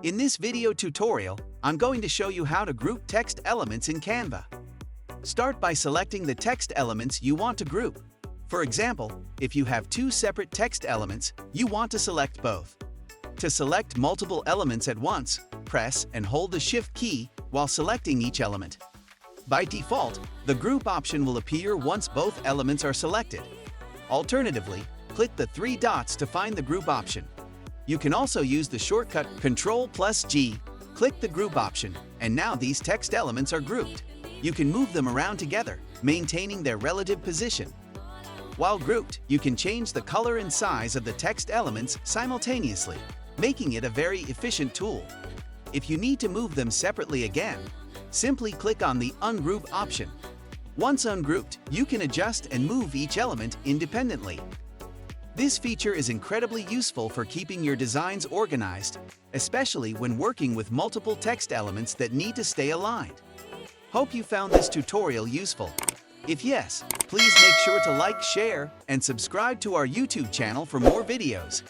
In this video tutorial, I'm going to show you how to group text elements in Canva. Start by selecting the text elements you want to group. For example, if you have two separate text elements, you want to select both. To select multiple elements at once, press and hold the Shift key while selecting each element. By default, the group option will appear once both elements are selected. Alternatively, click the three dots to find the group option. You can also use the shortcut Ctrl+G, click the group option, and now these text elements are grouped. You can move them around together, maintaining their relative position. While grouped, you can change the color and size of the text elements simultaneously, making it a very efficient tool. If you need to move them separately again, simply click on the Ungroup option. Once ungrouped, you can adjust and move each element independently. This feature is incredibly useful for keeping your designs organized, especially when working with multiple text elements that need to stay aligned. Hope you found this tutorial useful. If yes, please make sure to like, share, and subscribe to our YouTube channel for more videos.